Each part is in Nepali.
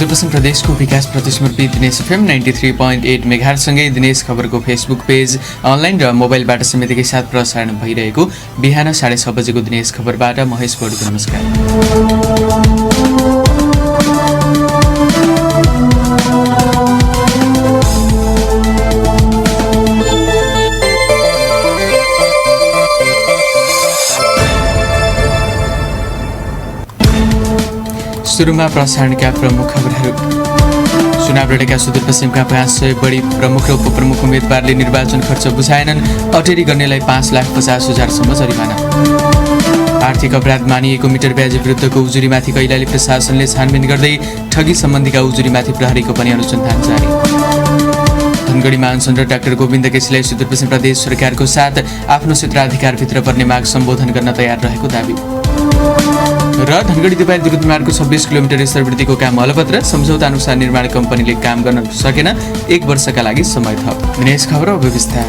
सुदूरपश्चिम प्रदेशको विकास प्रति समर्पित दिनेश एफएम 93.8 मेगाहर्जसँगै दिनेश खबरको फेसबुक पेज, अनलाइन र मोबाइलबाट समेत एकैसाथ प्रसारण भइरहेको बिहान 6:30 बजेको दिनेश खबरबाट महेश बडुको नमस्कार। सुरुमा प्रसारणका प्रमुख खबरहरू। चुनाव लडेका सुदूरपश्चिमका 500 बढी प्रमुख र उपप्रमुख उम्मेदवारले निर्वाचन खर्च बुझाएनन्। अटेरी गर्नेलाई 5,50,000सम्म जरिमाना। आर्थिक अपराध मानिएको मिटर ब्याज विरुद्धको उजुरीमाथि कैलाली प्रशासनले छानबिन गर्दै ठगी सम्बन्धीका उजुरीमाथि प्रहरीको पनि अनुसन्धान जारी। धनगढीमा अनसन र डाक्टर गोविन्द केसीलाई सुदूरपश्चिम प्रदेश सरकारको साथ आफ्नो क्षेत्राधिकारभित्र पर्ने माग सम्बोधन गर्न तयार रहेको दावी। र धनगढी दिपायल द्रुतमार्गको 26 किलोमिटर स्तरवृद्धिको काम अलपत्र, सम्झौता अनुसार निर्माण कम्पनीले काम गर्न सकेन, 1 वर्षका लागि समय थप। दिनेश खबर व्यवस्था।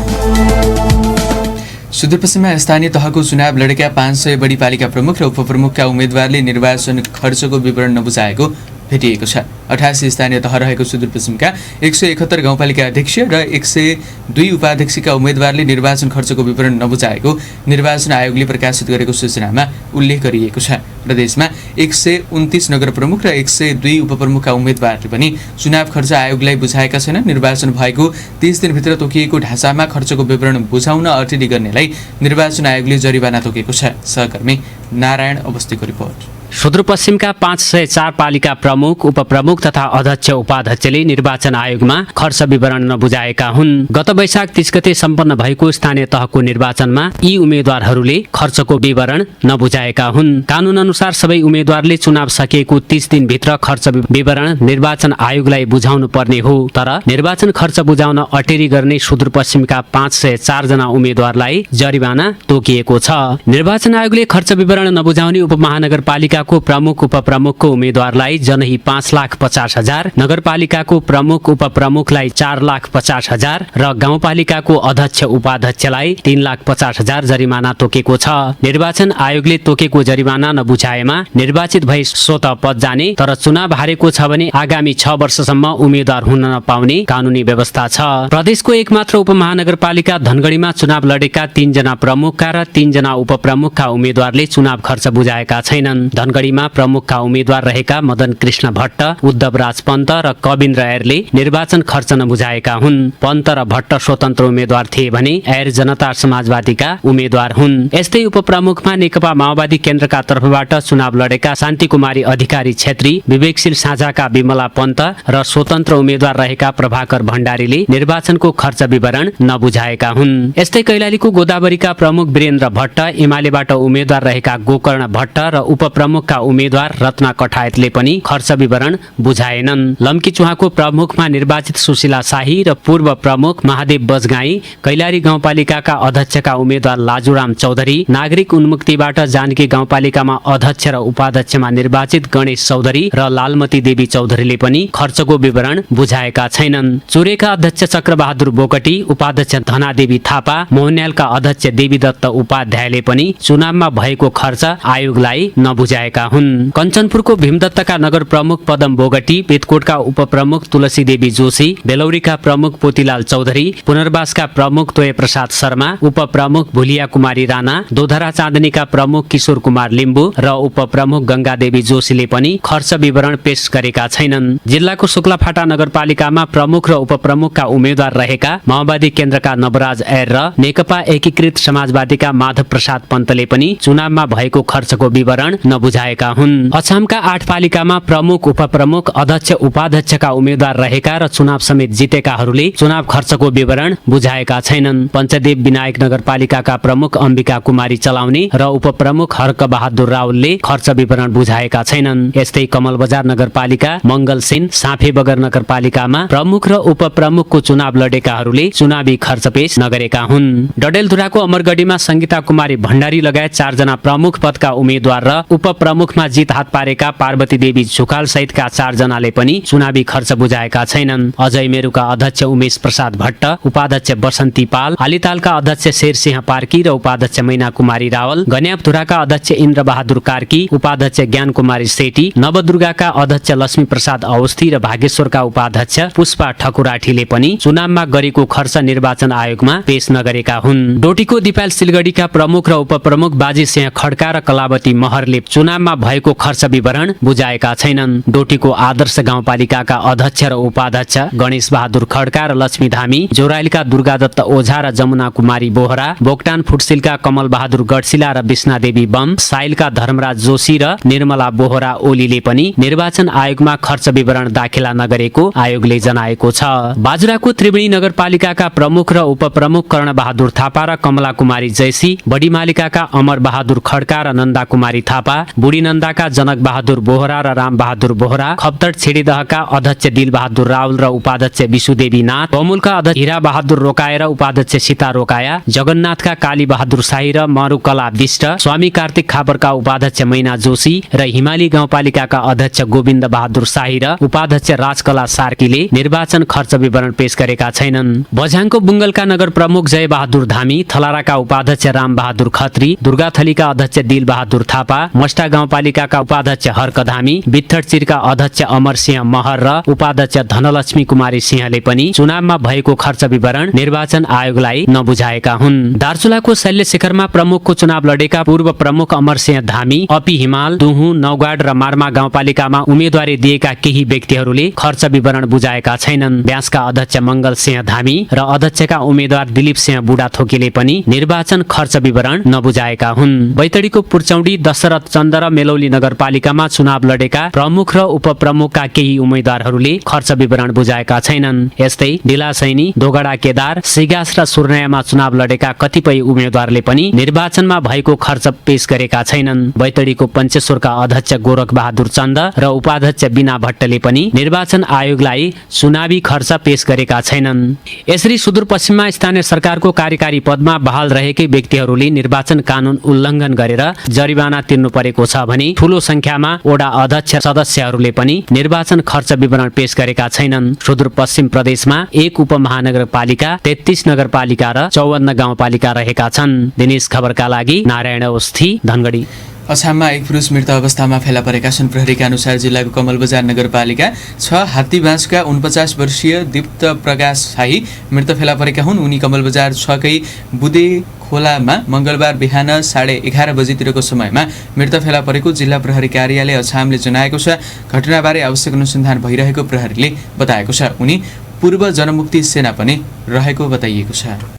सुदूरपश्चिममा स्थानीय तहको चुनाव लडेका 500 बढी पालिका प्रमुख र उपप्रमुखका उम्मेदवारले निर्वाचन खर्चको विवरण नबुझाएको भेटिएको छ। 88 स्थानीय तह रहेको सुदूरपश्चिमका 171 गाउँपालिका अध्यक्ष र 102 उपाध्यक्षका उम्मेदवारले निर्वाचन खर्चको विवरण नबुझाएको निर्वाचन आयोगले प्रकाशित गरेको सूचनामा उल्लेख गरिएको छ। प्रदेशमा 129 नगर प्रमुख र 102 उपप्रमुखका उम्मेदवारले पनि चुनाव खर्च आयोगलाई बुझाएका छैनन्। निर्वाचन भएको 30 दिनभित्र तोकिएको ढाँचामा खर्चको विवरण बुझाउन अटेरी गर्नेलाई निर्वाचन आयोगले जरिवाना तोकेको छ। सहकर्मी नारायण अवस्थीको रिपोर्ट। सुदूरपश्चिमका 504 पालिका प्रमुख, उपप्रमुख तथा अध्यक्ष उपाध्यक्षले निर्वाचन आयोगमा खर्च विवरण नबुझाएका हुन्। गत वैशाख 30 गते सम्पन्न भएको स्थानीय तहको निर्वाचनमा यी उम्मेद्वारहरूले खर्चको विवरण नबुझाएका हुन्। कानून अनुसार सबै उम्मेद्वारले चुनाव सकिएको 30 दिनभित्र खर्च विवरण निर्वाचन आयोगलाई बुझाउनु पर्ने हो। तर निर्वाचन खर्च बुझाउन अटेरी गर्ने सुदूरपश्चिमका 504 जना उम्मेद्वारलाई जरिवाना तोकिएको छ। निर्वाचन आयोगले खर्च विवरण नबुझाउने उपमहानगरपालिका प्रमुख उपप्रमुखको उम्मेदवारलाई जनही 5,50,000, नगरपालिकाको प्रमुख उपप्रमुखलाई 4,50,000 र गाउँपालिकाको अध्यक्ष उपाध्यक्षलाई 3,50,000 जरिमाना तोकेको छ। निर्वाचन आयोगले तोकेको जरिमाना नबुझाएमा निर्वाचित भई स्वत पद जाने, तर चुनाव हारेको छ भने आगामी 6 वर्षसम्म उम्मेद्वार हुन नपाउने कानूनी व्यवस्था छ। प्रदेशको एकमात्र उपमहानगरपालिका धनगढीमा चुनाव लडेका 3 जना प्रमुखका र 3 जना उपप्रमुखका उम्मेद्वारले चुनाव खर्च बुझाएका छैनन्। धनगढीमा प्रमुखका उम्मेद्वार रहेका मदन कृष्ण भट्ट, उद्धवराज पन्त र कविन्द्र ऐरले निर्वाचन खर्च नबुझाएका हुन्। पन्त र भट्ट स्वतन्त्र उम्मेद्वार थिए भने ऐर जनता समाजवादीका उम्मेद्वार हुन्। यस्तै उपप्रमुखमा नेकपा माओवादी केन्द्रका तर्फबाट चुनाव लडेका शान्तिकुमारी अधिकारी छेत्री, विवेकशील साझाका विमला पन्त र स्वतन्त्र उम्मेद्वार रहेका प्रभाकर भण्डारीले निर्वाचनको खर्च विवरण नबुझाएका हुन्। यस्तै कैलालीको गोदावरीका प्रमुख वीरेन्द्र भट्ट, एमालेबाट उम्मेद्वार रहेका गोकर्ण भट्ट र उपप्रमुखका उम्मेद्वार रत्ना कठायतले पनि खर्च विवरण बुझाएनन्। लम्की चुहाको प्रमुखमा निर्वाचित सुशीला शाही र पूर्व प्रमुख महादेव बजगाई, कैलाली गाउँपालिकाका अध्यक्षका उम्मेद्वार लाजुराम चौधरी, नागरिक उन्मुक्तिबाट जानकी गाउँपालिकामा अध्यक्ष र उपाध्यक्षमा निर्वाचित गणेश चौधरी र लालमती देवी चौधरीले पनि खर्चको विवरण बुझाएका छैनन्। चुरेका अध्यक्ष चक्रबहादुर बोकटी, उपाध्यक्ष धनादेवी थापा, मोहन्यालका अध्यक्ष देवीदत्त उपाध्यायले पनि चुनावमा भएको खर्च आयोगलाई नबुझाएका हुन्। कञ्चनपुरको भीमदत्तका नगर प्रमुख पदम बोगटी, पेटकोटका उपप्रमुख तुलसी देवी जोशी, बेलौरीका प्रमुख पोतीलाल चौधरी, पुनर्वासका प्रमुख तोय प्रसाद शर्मा, उपप्रमुख भुलिया कुमारी राणा, दोधरा चाँदनीका प्रमुख किशोर कुमार लिम्बू र उपप्रमुख गंगादेवी जोशीले पनि खर्च विवरण पेश गरेका छैनन्। जिल्लाको शुक्लाफाटा नगरपालिकामा प्रमुख र उपप्रमुखका उम्मेद्वार रहेका माओवादी केन्द्रका नवराज ऐर र नेकपा एकीकृत समाजवादीका माधव प्रसाद पन्तले पनि चुनावमा भएको खर्चको विवरण नबुझाएका हुन्। अछामका 8 पालिकामा प्रमुख उपप्रमुख अध्यक्ष उपाध्यक्षका उम्मेद्वार रहेका र चुनाव समेत जितेकाहरूले चुनाव खर्चको विवरण बुझाएका छैनन्। पञ्चदेव विनायक नगरपालिकाका प्रमुख अम्बिका कुमारी चलाउने र उपप्रमुख हर्क बहादुर रावलले खर्च विवरण बुझाएका छैनन्। यस्तै कमलबजार नगरपालिका, मंगलसेन, साफे बगर नगरपालिकामा प्रमुख र उपप्रमुखको चुनाव लडेकाहरूले चुनावी खर्च पेश नगरेका हुन्। डडेलधुराको अमरगढीमा संगीता कुमारी भण्डारी लगायत 4 जना प्रमुख पदका उम्मेद्वार र उपप्रमुखमा जित हात पारेका पार्वती देवी झुकाल सहितका 4 जनाले पनि चुनावी खर्च बुझाएका छैनन्। अजय मेरुका अध्यक्ष उमेश प्रसाद भट्ट, उपाध्यक्ष बसन्ती पाल, आलितालका अध्यक्ष शेरसिंह पार्की र उपाध्यक्ष मैना कुमारी रावल, गन्यापधुराका अध्यक्ष इन्द्र बहादुर कार्की, उपाध्यक्ष ज्ञान कुमारी सेठी, नवदुर्गाका अध्यक्ष लक्ष्मी प्रसाद अवस्थी र भागेश्वरका उपाध्यक्ष पुष्पा ठकुराठीले पनि चुनावमा गरेको खर्च निर्वाचन आयोगमा पेश नगरेका हुन्। डोटीको दिपाल सिलगढीका प्रमुख र उपप्रमुख बाजी सिंह खड्का र कलावती महरले चुनावमा भएको खर्च विवरण बुझाएका छैनन्। डोटीको आदर्श गाउँपालिकाका अध्यक्ष र उपाध्यक्ष गणेश बहादुर खड्का र लक्ष्मी धामी, जोराइलका दुर्गादत्त ओझा र जमुना कुमारी बोहरा, बोक्टान फुटसिलका कमल बहादुर गडसिला र विष्णादेवी बम, साइलका धर्मराज जोशी र निर्मला बोहरा ओलीले पनि निर्वाचन आयोगमा खर्च विवरण दाखिला नगरेको आयोगले जनाएको छ। बाजुराको त्रिवेणी नगरपालिकाका प्रमुख र उपप्रमुख कर्ण बहादुर थापा र कमला कुमारी जैसी, बडीमालिकाका अमर बहादुर खड्का र नन्दा कुमारी थापा, बुढी नन्दाका जनक बहादुर बोहरा र राम बहादुर बोहरा, खप्तड छेडीदहका अध्यक्ष दिल बहादुर रावल र उपाध्यक्ष विशुदेवी नाथ, बमुलका अध्यक्ष हिरा बहादुर रोकाए र उपाध्यक्ष सीता रोकाया, जगन्नाथका काली बहादुर शाही र मरुकला विष्ट, स्वामी कार्तिक खापरका उपाध्यक्ष मैना जोशी र हिमाली गाउँपालिकाका अध्यक्ष गोविन्द बहादुर शाही र उपाध्यक्ष राजकला सार्कीले निर्वाचन खर्च विवरण पेश गरेका छैनन्। बझाङको बुङ्गलका नगर प्रमुख जय बहादुर धामी, थलाराका उपाध्यक्ष राम बहादुर खत्री, दुर्गाथलीका अध्यक्ष दिल बहादुर थापा, मस्टा गाउँपालिकाका उपाध्यक्ष हर्क धामी, बित्थडचिरका अध्यक्ष अमर सिंह महर र उपाध्यक्ष धनलक्ष्मी कुमारी सिंहले पनि चुनावमा भएको खर्च विवरण निर्वाचन आयोगलाई नबुझाएका हुन्। दार्चुलाको शैल्यशेखरमा प्रमुखको चुनाव लडेका पूर्व प्रमुख अमर सिंह धामी, अपी हिमाल, दुहु, नौगाड र मार्मा गाउँपालिकामा उम्मेदवारी दिएका केही व्यक्तिहरूले खर्च विवरण बुझाएका छैनन्। ब्यासका अध्यक्ष मंगल सिंह धामी र अध्यक्षका उम्मेद्वार दिलीप सिंह बुढाथोकीले पनि निर्वाचन खर्च विवरण नबुझाएका हुन्। बैतडीको पुर्चौडी, दशरथ चन्द र मेलौली नगरपालिकामा चुनाव लडेका प्रमुख र उपप्रमुखका केही उम्मेद्वारहरूले खर्च विवरण बुझाएका छैनन्। यस्तै डिलासैनी, दोगडा केदार, सिगास र सुर्नायामा चुनाव लडेका कतिपय उम्मेद्वारले पनि निर्वाचनमा भएको खर्च पेश गरेका छैनन्। बैतडीको पञ्चेश्वरका अध्यक्ष गोरख बहादुर चन्द र उपाध्यक्ष बिना भट्टले पनि निर्वाचन आयोगलाई चुनावी खर्च पेश गरेका छैनन्। यसरी सुदूरपश्चिममा स्थानीय सरकारको कार्यकारी पदमा बहाल रहेकै व्यक्तिहरूले निर्वाचन कानून उल्लङ्घन गरेर जरिवाना तिर्नु परेको छ भने ठूलो संख्यामा वडा अध्यक्ष सदस्यहरूले पनि निर्वाचन खर्च विवरण पेश गरेका छैनन्। सुदूरपश्चिम प्रदेशमा 1 उपमहानगरपालिका, 33 नगरपालिका र 54 गाउँपालिका रहेका छन्। दिनेश खबरका लागि नारायण अवस्थी, धनगढी। अछाममा एक पुरुष मृत अवस्थामा फेला परेका छन्। प्रहरीका अनुसार जिल्लाको कमलबजार नगरपालिका 6 हात्तीबाँसका 49 वर्षीय दीप्त प्रकाश शाही मृत फेला परेका हुन्। उनी कमलबजार 6 कै बुदे खोलामा मंगलबार बिहान 11:30 बजेतिरको समयमा मृत फेला परेको जिल्ला प्रहरी कार्यालय अछामले जनाएको छ। घटनाबारे आवश्यक अनुसन्धान भइरहेको प्रहरीले बताएको छ। उनी पूर्व जनमुक्ति सेना पनि रहेको बताइएको छ।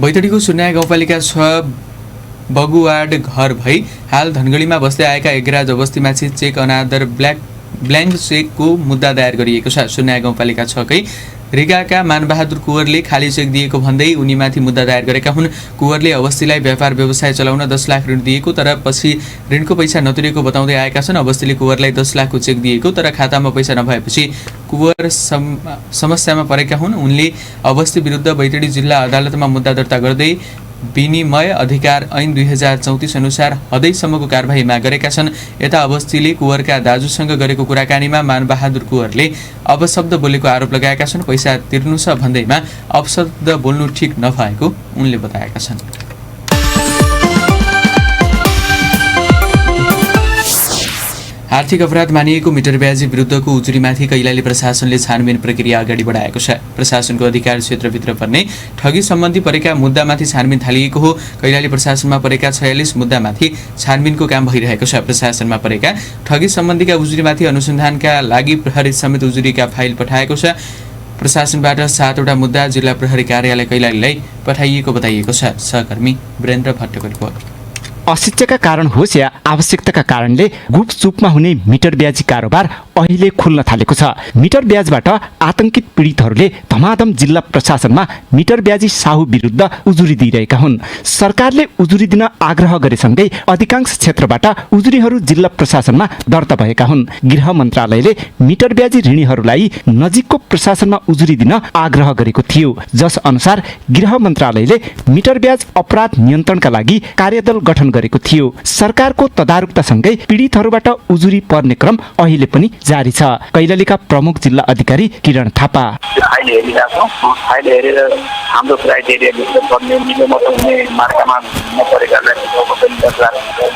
बैतडीको सुर्नाया गाउँपालिका 6 बगुवाड घर भई हाल धनगढीमा बस्दै आएका एग्राज बस्तीमाथि चेक अनादर ब्ल्याङ्क चेकको मुद्दा दायर गरिएको छ। सुर्नाया गाउँपालिका 6 कै रिगाका मानबहादुर कुँवरले खाली चेक दिएको भन्दै उनीमाथि मुद्दा दायर गरेका हुन्। कुँवरले अवस्थीलाई व्यापार व्यवसाय चलाउन 10 लाख ऋण दिएको तर पछि ऋणको पैसा नतिरेको बताउँदै आएका छन्। अवस्थीले कुँवरलाई 10 लाखको चेक दिएको तर खातामा पैसा नभएपछि कुँवर समस्यामा परेका हुन्। उनले अवस्थी विरुद्ध बैतडी जिल्ला अदालतमा मुद्दा दर्ता गर्दै विनिमय अधिकार ऐन 2034 अनुसार हदैसम्मको कारबाही माग गरेका छन्। यता अवस्थीले कुँवरका दाजुसँग गरेको कुराकानीमा मानबहादुर कुँवरले अपशब्द बोलेको आरोप लगाएका छन्। पैसा तिर्नु छ भन्दैमा अपशब्द बोल्नु ठिक नभएको उनले बताएका छन्। आर्थिक अपराध मानिएको मिटर ब्याजी विरुद्धको उजुरीमाथि कैलाली प्रशासनले छानबिन प्रक्रिया अगाडि बढाएको छ। प्रशासनको अधिकार क्षेत्रभित्र पर्ने ठगी सम्बन्धी परेका मुद्दामाथि छानबिन थालिएको हो। कैलाली प्रशासनमा परेका 46 मुद्दामाथि छानबिनको काम भइरहेको छ। प्रशासनमा परेका ठगी सम्बन्धीका उजुरीमाथि अनुसन्धानका लागि प्रहरी समेत उजुरीका फाइल पठाएको छ। प्रशासनबाट 7वटा मुद्दा जिल्ला प्रहरी कार्यालय कैलालीलाई पठाइएको बताइएको छ। सहकर्मी वीरेन्द्र भट्टको रिपोर्ट। अशिक्षाका कारण होस् या आवश्यकताका कारणले गुपचुपमा हुने मिटर ब्याजी कारोबार अहिले खुल्न थालेको छ। मिटर ब्याजबाट आतंकित पीडितहरूले धमाधम जिल्ला प्रशासनमा मिटर ब्याजी साहु विरुद्ध उजुरी दिइरहेका हुन्। सरकारले उजुरी दिन आग्रह गरेसँगै अधिकांश क्षेत्रबाट उजुरीहरू जिल्ला प्रशासनमा दर्ता भएका हुन्। गृह मन्त्रालयले मिटर ब्याजी ऋणीहरूलाई नजिकको प्रशासनमा उजुरी दिन आग्रह गरेको थियो, जस अनुसार गृह मन्त्रालयले मिटर ब्याज अपराध नियन्त्रणका लागि कार्यदल गठन गरेको थियो। सरकारको तदारुकतासँगै पीडितहरूबाट उजुरी पर्ने क्रम अहिले पनि जारी छ। कैलालीका प्रमुख जिल्ला अधिकारी किरण थापा अहिले हेरिरहेको छौँ। अहिले हेरेर हाम्रो क्राइटेरियाभित्र पर्ने नियमबाट हुने मार्कामा नपरेकालाई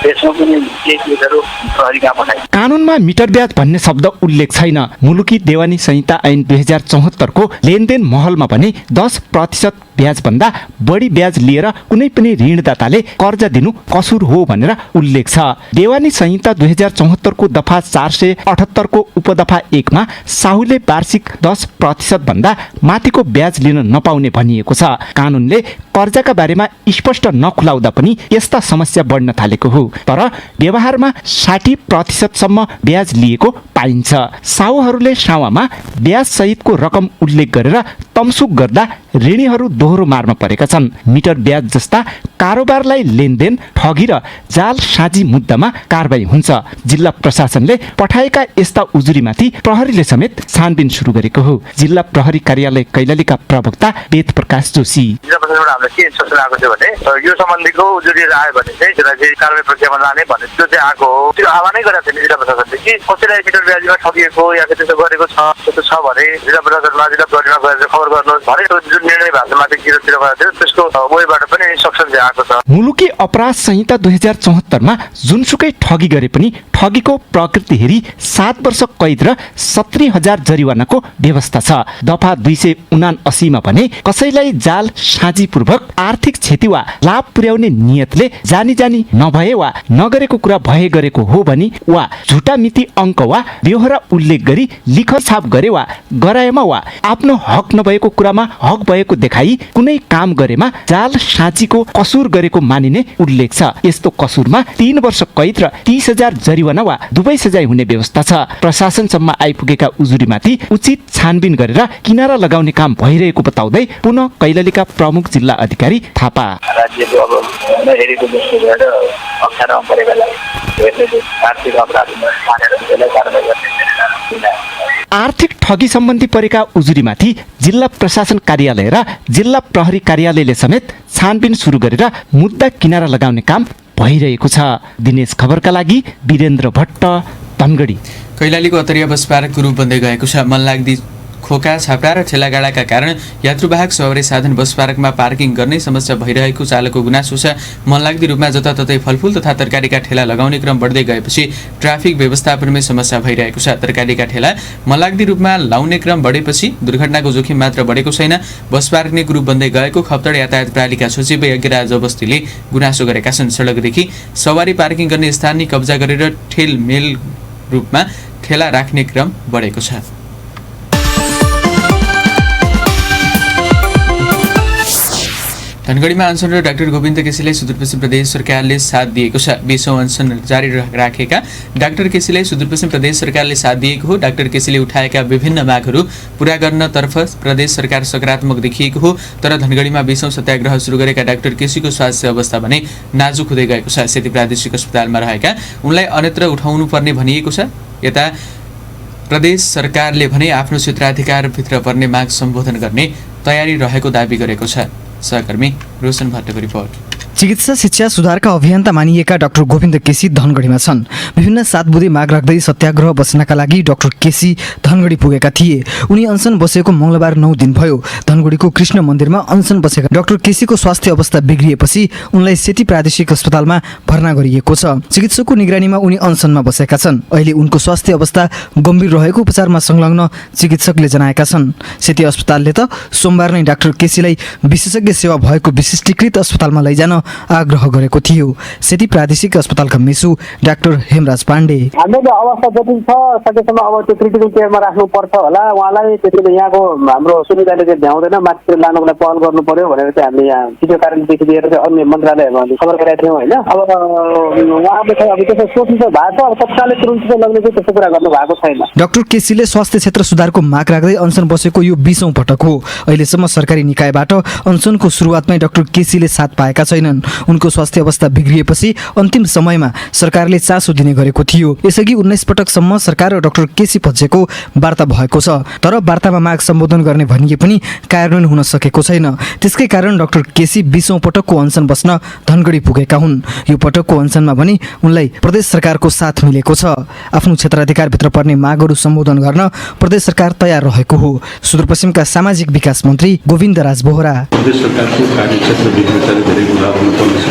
देशमा पनि केही केसहरू प्रहरीका पठाइ। कानुनमा मिटर ब्याज भन्ने शब्द उल्लेख छैन। मुलुकी देवानी संहिता ऐन 2074 को लेनदेन महलमा पनि 10% ब्याजभन्दा बढी ब्याज लिएर कुनै पनि ऋणदाताले कर्जा दिनु कसुर हो भनेर उल्लेख छ। देवानी संहिता 2074 को दफा 478 को उपदफा 1 मा साहुले वार्षिक 10% भन्दा माथिको ब्याज लिन नपाउने भनिएको छ। कानुनले कर्जाका बारेमा स्पष्ट नखुलाउँदा पनि यस्ता समस्या बढ्न थालेको हो, तर व्यवहारमा 60% सम्म ब्याज लिएको पाइन्छ। साहुहरूले सावामा ब्याज सहितको रकम उल्लेख गरेर तमसुक गर्दा ऋणीहरू दोहोरो मारमा परेका छन्। मिटर ब्याज जस्ता कारोबारलाई लेनदेन, ठगी र जाल साझी मुद्दामा कारबाही हुन्छ। जिल्ला प्रशासनले पठाएका यस्ता उजुरीमाथि प्रहरीले समेत छानबिन सुरु गरेको हो। जिल्ला प्रहरी कार्यालय कैलालीका प्रवक्ता वेद प्रकाश जोशी जिल्ला प्रशासनबाट हामीलाई के इन्स्ट्रक्सन आएको थियो भने यो सम्बन्धीको उजुरी आयो भने चाहिँ त्यसलाई चाहिँ कारबाही प्रक्रियामा लाने भन्ने त्यो चाहिँ आएको हो। त्यो आह्वानै गरेको थियो जिल्ला प्रशासनले कि कसैलाई मिटर ब्याजमा ठगिएको या त्यसो गरेको छ त्यस्तो छ भने जिल्ला प्रशासनमा जिल्ला प्रहरीमा गएर खबर गर्नुहोस् भने जुन निर्णय भएको माथि गिरफ्तार भएको थियो त्यसको वेबाट पनि इन्स्ट्रक्सन चाहिँ आएको छ। मुलुकी अपराध संहिता 2074 मा जुनसुकै ठगी गरे पनि ठगीको प्रकृति हेरी 7 वर्ष कैद र 70,000 जरिवानाको व्यवस्था छ। दफा 279 मा भने कसैलाई जाल साझीपूर्वक आर्थिक क्षति वा लाभ पुर्याउने नियतले जानी जानी नभए वा नगरेको कुरा भए गरेको हो भनी वा झुटा मिति अङ्क वा बेहोरा उल्लेख गरी लिखछाप गरे वा गराएमा वा आफ्नो हक नभएको कुरामा हक भएको देखाई कुनै काम गरेमा जाल साझीको कसुर गरेको मानिने उल्लेख छ। यस्तो कसुरमा 3 वर्ष कैद र 30,000 जरिवाना वा दुवै सजाय हुने व्यवस्था छ। प्रशासनसम्म आइपुगेका उजुरीमाथि उचित छानबिन गरेर किनारा लगाउने काम भइरहेको बताउँदै पुनः कैलालीका प्रमुख जिल्ला अधिकारी थापा राज्यको अब नहेरेको जस्तो भएर अप्ठ्यारोमा परेकालाई आर्थिक अपराधमा मानेर त्यसलाई कारबाही गर्ने आर्थिक ठगी सम्बन्धी परेका उजुरीमाथि जिल्ला प्रशासन कार्यालय र जिल्ला प्रहरी कार्यालयले समेत छानबिन सुरु गरेर मुद्दा किनारा लगाउने काम भइरहेको छ। दिनेश खबरका लागि वीरेन्द्र भट्ट, धनगढी। कैलालीको अतरिया बस पार्कको रूप बन्दै गएको छ। मनलाग्दी खोका, छाप्रा र ठेलागाडाका कारण यात्रुवाहक सवारी साधन बस पार्कमा पार्किङ गर्ने समस्या भइरहेको चालकको गुनासो छ। मनलाग्दी रूपमा जताततै फलफुल तथा तरकारीका ठेला लगाउने क्रम बढ्दै गएपछि ट्राफिक व्यवस्थापनमै समस्या भइरहेको छ। तरकारीका ठेला मनलाग्दी रूपमा लाउने क्रम बढेपछि दुर्घटनाको जोखिम मात्र बढेको छैन, बस पार्किङको रूप बन्दै गएको खप्तड यातायात प्रणालीका सचिव यज्ञराज अवस्थीले गुनासो गरेका छन्। सडकदेखि सवारी पार्किङ गर्ने स्थान नै कब्जा गरेर ठेलमेल रूपमा ठेला राख्ने क्रम बढेको छ। धनगढीमा अनसन र डाक्टर गोविन्द केसीलाई सुदूरपश्चिम प्रदेश सरकारले साथ दिएको छ। 20औं अनसन जारी राखेका डाक्टर केसीलाई सुदूरपश्चिम प्रदेश सरकारले साथ दिएको हो। डाक्टर केसीले उठाएका विभिन्न मागहरू पूरा गर्नतर्फ प्रदेश सरकार सकारात्मक देखिएको हो, तर धनगढीमा 20औं सत्याग्रह सुरु गरेका डाक्टर केसीको स्वास्थ्य अवस्था भने नाजुक हुँदै गएको छ। सेती प्रादेशिक अस्पतालमा रहेका उनलाई अन्यत्र उठाउनु पर्ने भनिएको छ। यता प्रदेश सरकारले भने आफ्नो क्षेत्राधिकारभित्र पर्ने माग सम्बोधन गर्ने तयारी रहेको दावी गरेको छ। सहकर्मी रोशन भट्टको रिपोर्ट। चिकित्सा शिक्षा सुधारका अभियन्ता मानिएका डाक्टर गोविन्द केसी धनगढीमा छन्। विभिन्न सातबुँदे माग राख्दै सत्याग्रह बस्नका लागि डाक्टर केसी धनगढी पुगेका थिए। उनी अनसन बसेको मंगलबार 9 दिन भयो। धनगढीको कृष्ण मन्दिरमा अनसन बसेका डाक्टर केसीको स्वास्थ्य अवस्था बिग्रिएपछि उनलाई सेती प्रादेशिक अस्पतालमा भर्ना गरिएको छ। चिकित्सकको निगरानीमा उनी अनसनमा बसेका छन्। अहिले उनको स्वास्थ्य अवस्था गम्भीर रहेको उपचारमा संलग्न चिकित्सकले जनाएका छन्। सेती अस्पतालले त सोमबार नै डाक्टर केसीलाई विशेषज्ञ सेवा भएको विशिष्टीकृत अस्पतालमा लैजान आग्रह गरेको थियो। सेती प्रादेशिक अस्पतालका मेसु डाक्टर हेमराज पाण्डे हाम्रो त अवस्था जटिल छ, सकेसम्म अब त्यो क्रिटिकल केयरमा राख्नुपर्छ होला उहाँलाई। त्यसैले यहाँको हाम्रो सुविधाले चाहिँ भ्याउँदैन, माथितिर लानुको लागि पहल गर्नु पर्यो भनेर चाहिँ हामीले यहाँ भिडियो कारणदेखि लिएर चाहिँ अन्य मन्त्रालयहरूमा खबर गरेका थियौँ होइन। अब उहाँले चाहिँ अब त्यसो सोच्नु चाहिँ भएको छ, अब तत्कालै तुरुन्त चाहिँ लग्ने चाहिँ त्यस्तो कुरा गर्नु भएको छैन। डाक्टर केसीले स्वास्थ्य क्षेत्र सुधारको माग राख्दै अनसन बसेको यो 20औं पटक हो। अहिलेसम्म सरकारी निकायबाट अनसनको सुरुवातमै डाक्टर केसीले साथ पाएका छैनन्। उनको स्वास्थ्य अवस्था बिग्रिएपछि अन्तिम समयमा सरकारले चासो दिने गरेको थियो। यसअघि 19 पटकसम्म सरकार र डाक्टर केसी पक्षको वार्ता भएको छ, तर वार्तामा माग सम्बोधन गर्ने भनिए पनि कार्यान्वयन हुन सकेको छैन। त्यसकै कारण डाक्टर केसी 20औं पटकको अनसन बस्न धनगढी पुगेका हुन्। यो पटकको अनसनमा पनि उनलाई प्रदेश सरकारको साथ मिलेको छ। आफ्नो क्षेत्राधिकारभित्र पर्ने मागहरू सम्बोधन गर्न प्रदेश सरकार तयार रहेको हो। सुदूरपश्चिमका सामाजिक विकास मन्त्री गोविन्द राज बोहरा प्रदेश सरकारको कार्यक्षेत्र भित्रचाहिँ धेरै कुरा हुनुपर्ने छ।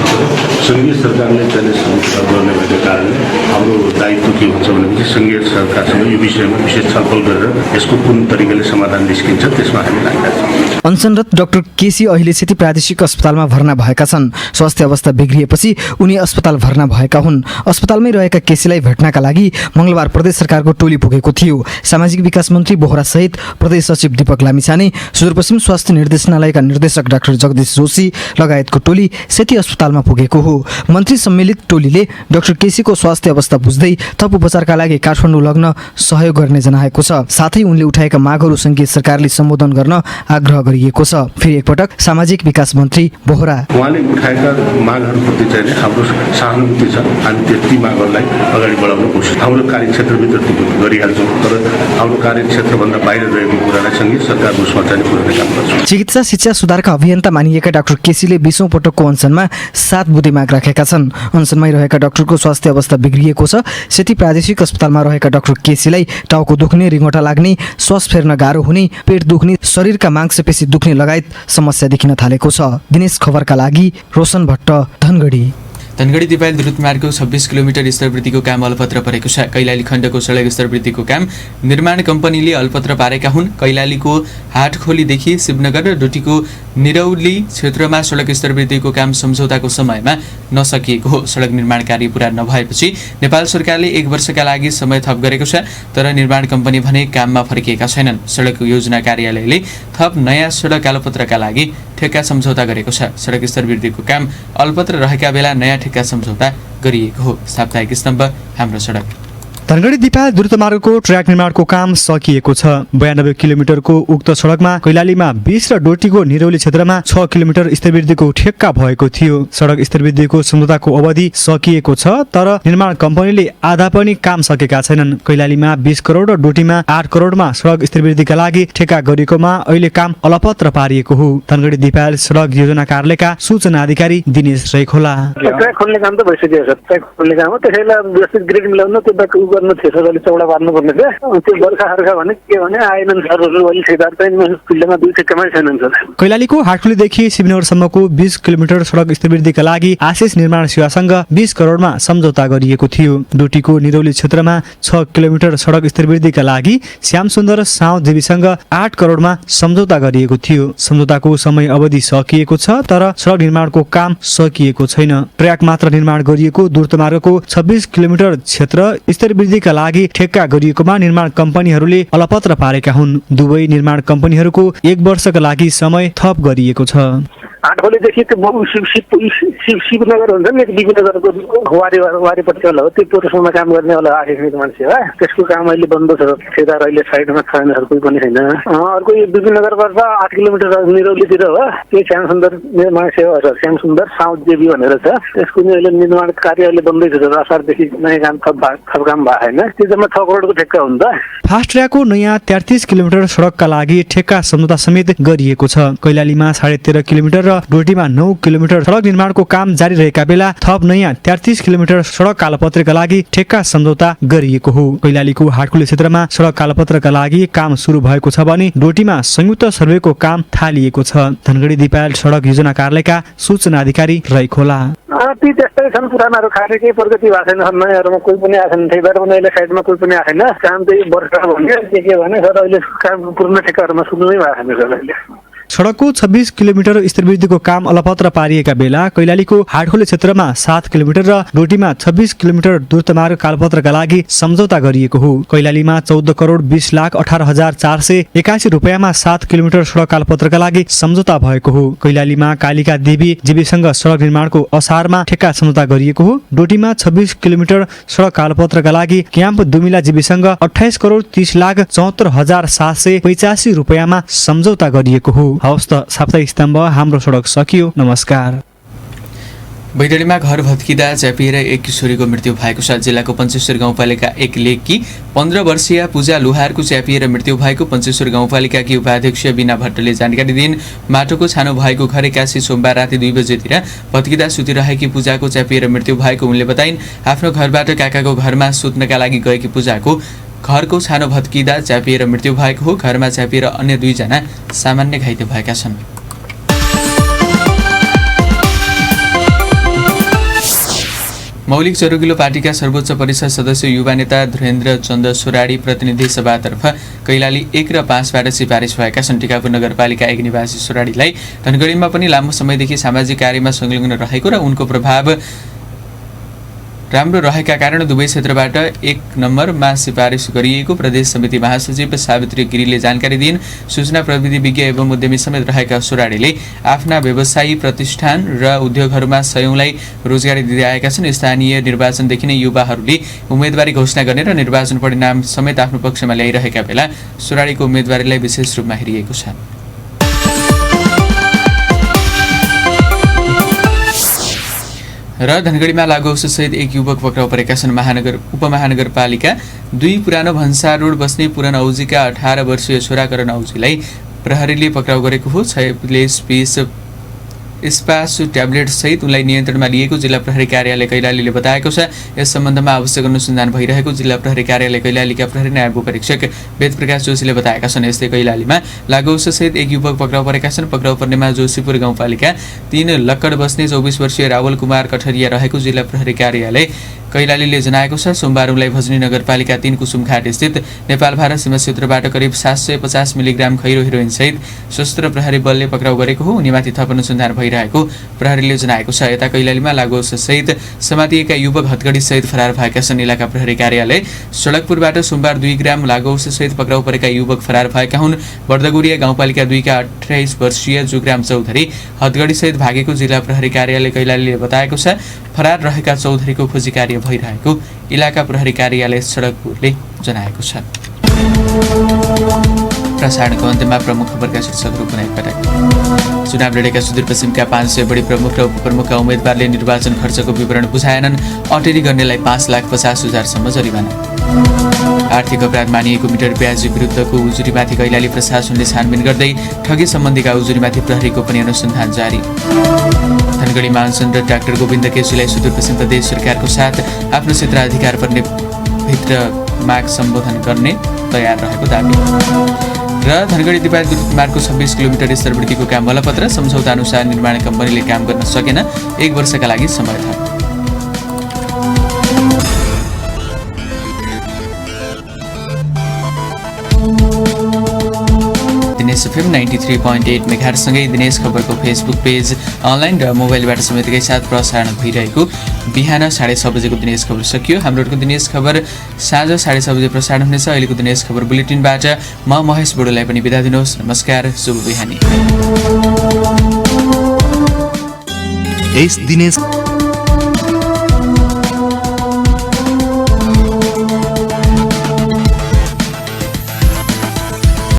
सङ्घीय सरकारले चाहिँ समीक्षा गर्ने भएको कारणले हाम्रो दायित्व के हुन्छ भनेपछि सङ्घीय सरकारसँग यो विषयमा विशेष छलफल गरेर यसको कुन तरिकाले समाधान निस्किन्छ त्यसमा हामी लागेका छौँ। अनसनरत डाक्टर केसी अहिले सेती प्रादेशिक अस्पतालमा भर्ना भएका छन्। स्वास्थ्य अवस्था बिग्रिएपछि उनी अस्पताल भर्ना भएका हुन्। अस्पतालमै रहेका केसीलाई भेट्नका लागि मङ्गलबार प्रदेश सरकारको टोली पुगेको थियो। सामाजिक विकास मन्त्री बोहरा सहित प्रदेश सचिव दीपक लामिछाने, सुदूरपश्चिम स्वास्थ्य निर्देशनालयका निर्देशक डाक्टर जगदीश जोशी लगायतको टोली सेती अस्पतालमा पुगेको हो। मन्त्री सम्मिलित टोलीले डाक्टर केसीको स्वास्थ्य अवस्था बुझ्दै थप उपचारका लागि काठमाडौँ लग्न सहयोग गर्ने जनाएको छ। साथै उनले उठाएका मागहरू सङ्घीय सरकारले सम्बोधन गर्न आग्रह गरिएको छ। फेरि एकपटक सामाजिक विकास मन्त्री बोहरा उहाँले उठाएका मागहरूप्रति चाहिँ हाम्रो सहानुभूति छ। हामी ती मागहरूलाई अगाडि बढाउन कोसिस हाम्रो कार्यक्षेत्रभित्र गरिहाल्छौँ, तर हाम्रो कार्यक्षेत्रभन्दा बाहिर रहेको कुरालाई सङ्घीय सरकारको सोचाइले पुर्याउने काम गर्छौँ। चिकित्सा शिक्षा सुधारका अभियन्ता मानिएका डाक्टर केसीले 20औं पटकको अनसनमा 7 बुँदे माग राखेका छन्। अनसनमै रहेका डाक्टरको स्वास्थ्य अवस्था बिग्रिएको छ। सेती प्रादेशिक अस्पतालमा रहेका डाक्टर केसीलाई टाउको दुख्ने, रिङ्गटा लाग्ने, श्वास फेर्न गाह्रो हुने, पेट दुख्ने, शरीरका मांसपेशी दुख्ने लगायत समस्या देखिन थालेको छ। दिनेश खबरका लागि रोशन भट्ट, धनगढी। धनगढी दिपायल द्रुतमार्गको 26 किलोमिटर स्तरवृद्धिको काम अलपत्र परेको छ। कैलाली खण्डको सडक स्तरवृद्धिको काम निर्माण कम्पनीले अलपत्र पारेका हुन्। कैलालीको हाटखोलीदेखि शिवनगर र डोटीको निरौली क्षेत्रमा सडक स्तरवृद्धिको काम सम्झौताको समयमा नसकिएको हो। सडक निर्माण कार्य पूरा नभएपछि नेपाल सरकारले 1 वर्षका लागि समय थप गरेको छ, तर निर्माण कम्पनी भने काममा फर्किएका छैनन्। सडक योजना कार्यालयले थप नयाँ सडक अलपत्रका लागि ठेक्का सम्झौता गरेको छ। सडक स्तरवृद्धिको काम अलपत्र रहेका बेला नयाँ ठेक्का सम्झौता गरिएको हो। साप्ताहिक स्तम्भ हाम्रो सडक। धनगढी दिपायल द्रुतमार्गको ट्र्याक निर्माणको काम सकिएको छ। 92 किलोमिटरको उक्त सडकमा कैलालीमा 20 र डोटीको निरौली क्षेत्रमा 6 किलोमिटर स्तरवृद्धिको ठेक्का भएको थियो। सडक स्तरवृद्धिको सम्झौताको अवधि सकिएको छ, तर निर्माण कम्पनीले आधा पनि काम सकेका छैनन्। कैलालीमा 20 करोड र डोटीमा 8 करोडमा सडक स्तरवृद्धिका लागि ठेक्का गरिएकोमा अहिले काम अलपत्र पारिएको हो। धनगढी दिपायल सडक योजना कार्यालयका सूचना अधिकारी दिनेश रैखोला ट्र्याक खोल्ने काम त भइसकेको छ। ट्र्याक खोल्ने काम हो, त्यसैलाई व्यवस्थित ग्रिड मिलाउनु, त्यो गर्नु थियो, सरकारले चौडा पार्नुपर्ने थियो। त्यो बर्खाहरूका भने के भने आएनन् सरहरू, अहिले ठेकेदार चाहिँ फिल्डमा 2 ठेक्कामै छैनन् सर। कैलालीको हाटखोलीदेखि शिवनगरसम्मको 20 किलोमिटर सडक स्तरवृद्धिका लागि आशिष निर्माण सेवासँग 20 करोडमा सम्झौता गरिएको थियो। डोटीको निरौली क्षेत्रमा 6 किलोमिटर सडक स्तरवृद्धिका लागि श्यामसुन्दर साउथ देवीसँग 8 करोडमा सम्झौता गरिएको थियो। सम्झौताको समय अवधि सकिएको छ, तर सडक निर्माणको काम सकिएको छैन। ट्र्याक मात्र निर्माण गरिएको द्रुतमार्गको 26 किलोमिटर क्षेत्र स्तरवृद्धिका लागि ठेक्का गरिएकोमा निर्माण कम्पनीहरूले अलपत्र पारेका हुन्। दुवै निर्माण कम्पनीहरूको 1 वर्षका लागि समय थप गरिएको छ। हाटखोलीदेखि त्यो शिवनगर हुन्छ नि, विपिनगरको वारीपट्टि होला हो, त्यो पोर्सनमा काम गर्ने होला आशिष मान्छे हो। त्यसको काम अहिले बन्द छ। ठेकेदार अहिले साइडमा छैन, कोही पनि छैन। अर्को यो विपिनगरबाट 8 किलोमिटर निरौलीतिर हो, त्यो श्यामसुन्दर निर्माण सेवा छ। श्यामसुन्दर साउथ देवी भनेर छ, त्यसको नि अहिले निर्माण कार्य अहिले बन्दै छ। असारदेखि नयाँ काम थप काम भएको छैन। त्यो जम्मा 6 करोडको ठेक्का हुन्छ। फास्ट ट्र्याकको नयाँ 33 किलोमिटर सडकका लागि ठेक्का सम्झौता समेत गरिएको छ। कैलालीमा 13.5 किलोमिटर र डोटीमा 9 किलोमिटर सडक निर्माणको काम जारी रहेका बेला थप नयाँ 33 किलोमिटर सडक कालोपत्रका लागि ठेक्का सम्झौता गरिएको हो। कैलालीको हाटखोली क्षेत्रमा सडक कालोपत्रका लागि काम सुरु भएको छ भने डोटीमा संयुक्त सर्वेको काम थालिएको छ। धनगढी दिपायल सडक योजना कार्यालयका सूचना अधिकारी रैखोला ती त्यस्तै छन्। पुरानाहरू खाने केही प्रगति भएको छैन। नयाँहरूमा कोही पनि आएको छैन। ठेकेदार पनि अहिले साइडमा कोही पनि आएको छैन। काम चाहिँ वर्षा भन्यो के भने सर अहिले काम पूर्ण ठेक्काहरूमा सुन्नै भएको छैन सर। अहिले सडकको 26 किलोमिटर स्थिरवृद्धिको काम अलपत्र पारिएका बेला कैलालीको हाटखोले क्षेत्रमा 7 किलोमिटर र डोटीमा 26 किलोमिटर द्रुतमार्ग कालपत्रका लागि सम्झौता गरिएको हो। कैलालीमा 14 करोड 20 लाख 18,481 रुपैयाँमा 7 किलोमिटर सडक कालपत्रका लागि सम्झौता भएको हो। कैलालीमा कालिका देवी जीवीसँग सडक निर्माणको असारमा ठेक्का सम्झौता गरिएको हो। डोटीमा 26 किलोमिटर सडक कालपत्रका लागि क्याम्प दुमिला जीवीसँग 28 करोड 30 लाख 74,785 रुपैयाँमा सम्झौता गरिएको हो। हवस् त साप्ताहिक स्तम्भ हाम्रो सडक सकियो। नमस्कार। बैतडीमा घर भत्किँदा च्यापिएर एक किशोरीको मृत्यु भएको छ। जिल्लाको पञ्चेश्वर गाउँपालिका एक लेखकी 15 वर्षीय पूजा लुहारको च्यापिएर मृत्यु भएको पञ्चेश्वर गाउँपालिकाकी उपाध्यक्ष बिना भट्टले जानकारी दिइन्। माटोको छानो भएको घर एक्कासी सोमबार राति 2 बजेतिर भत्किँदा सुतिरहेकी पूजाको च्यापिएर मृत्यु भएको उनले बताइन्। आफ्नो घरबाट काकाको घरमा सुत्नका लागि गएकी पूजाको घरको छानो भत्किँदा च्यापिएर मृत्यु भएको हो। घरमा च्यापिएर अन्य 2 जना सामान्य घाइते भएका छन्। मौलिक चरुकिलो पार्टीका सर्वोच्च परिषद सदस्य युवा नेता धीरेन्द्र चन्द सोराडी प्रतिनिधि सभातर्फ कैलाली 1 र 5 बाट सिफारिस भएका छन्। टिकापुर नगरपालिका 1 निवासी सोराडीलाई धनगढीमा पनि लामो समयदेखि सामाजिक कार्यमा संलग्न रहेको र उनको प्रभाव राम्रो रहेका कारण दुवै क्षेत्रबाट 1 नम्बरमा सिफारिस गरिएको प्रदेश समिति महासचिव सावित्री गिरीले जानकारी दिइन्। सूचना प्रविधि विज्ञ एवं उद्यमी समेत रहेका सोराडीले आफ्ना व्यवसायी प्रतिष्ठान र उद्योगहरूमा सयौंलाई रोजगारी दिँदै आएका छन्। स्थानीय निर्वाचनदेखि नै युवाहरूले उम्मेदवारी घोषणा गर्ने र निर्वाचन परिणाम समेत आफ्नो पक्षमा ल्याइरहेका बेला सोराडीको उम्मेदवारीलाई विशेष रूपमा हेरिएको छ। र धनगढीमा लागु औषधसहित एक युवक पक्राउ परेका छन्। उपमहानगरपालिका 2 पुरानो भन्सा रोड बस्ने पुरानो औजीका 18 वर्षीय छोरा करण औजीलाई प्रहरीले पक्राउ गरेको हो। 6 पीस स्पास ट्याब्लेट सहित उनलाई नियन्त्रणमा लिएको जिल्ला प्रहरी कार्यालय कैलालीले बताएको छ। यस सम्बन्धमा आवश्यक अनुसन्धान भइरहेको जिल्ला प्रहरी कार्यालय कैलालीका प्रहरी नायब उपरीक्षक वेदप्रकाश जोशीले बताएका छन्। यस्तै कैलालीमा लागु औषधसहित एक युवक पक्राउ परेका छन्। पक्राउ पर्नेमा जोशीपुर गाउँपालिका 3 लक्कड बस्ने 24 वर्षीय रावल कुमार कठरिया रहेको जिल्ला प्रहरी कार्यालय कैलालीले जनाएको छ। सोमबार उनलाई भजनी नगरपालिका 3 कुसुमघाट स्थित नेपाल भारत सीमा क्षेत्रबाट करिब 750 मिलिग्राम खैरो हेरोइन सहित सशस्त्र प्रहरी बलले पक्राउ गरेको हो। उनीमाथि थप अनुसन्धान भइरहेको प्रहरीले जनाएको छ। यता कैलालीमा लागु औषधसहित समातिएका युवक हतगढी सहित फरार भएका छन्। इलाका प्रहरी कार्यालय सडकपुरबाट सोमबार 2 ग्राम लागु औषधसहित पक्राउ परेका युवक फरार भएका हुन्। बर्दगुरिया गाउँपालिका 2 का 28 वर्षीय जुग्राम चौधरी हतगढी सहित भागेको जिल्ला प्रहरी कार्यालय कैलालीले बताएको छ। फरार रहेका चौधरीको खोजी कार्य भइरहेको इलाका प्रहरी कार्यालय सडकपुरले जनाएको छ। प्रसारणको अन्त्यमा प्रमुख खबरका शीर्षकहरू पुनः एकपटक। चुनाव लडेका सुदूरपश्चिमका 500 बढी प्रमुख र उपप्रमुखका उम्मेदवारले निर्वाचन खर्चको विवरण बुझाएनन्। अटेरी गर्नेलाई 5,50,000सम्म जरिवाना। आर्थिक अपराध मानिएको मिटर ब्याज विरुद्धको उजुरीमाथि कैलाली प्रशासनले छानबिन गर्दै ठगी सम्बन्धीका उजुरीमाथि प्रहरीको पनि अनुसन्धान जारी। धनगढी मानसन र डाक्टर गोविन्द केसीलाई सुदूरपश्चिम प्रदेश सरकारको साथ आफ्नो क्षेत्राधिकार पर्ने भित्र माग सम्बोधन गर्ने तयार रहेको दाबी। र धनगढी दिपायल दुर्गमार्गको 26 किलोमिटर स्तरवृद्धिको काम बलपत्र सम्झौता अनुसार निर्माण कम्पनीले काम गर्न सकेन। 1 वर्षका लागि समय थप। दिनेश एफएम 93.8 मेगाहर्जसँगै दिनेश खबरको फेसबुक पेज अनलाइन र मोबाइलबाट समेतकै साथ प्रसारण भइरहेको बिहान 6:30 बजेको दिनेश खबर सकियो। हाम्रो दिनेश खबर साँझ 6:30 बजे प्रसारण हुनेछ। अहिलेको दिनेश खबर बुलेटिनबाट म महेश बोडोलाई पनि बिदा दिनुहोस्। नमस्कार, शुभ बिहानी। दिनेश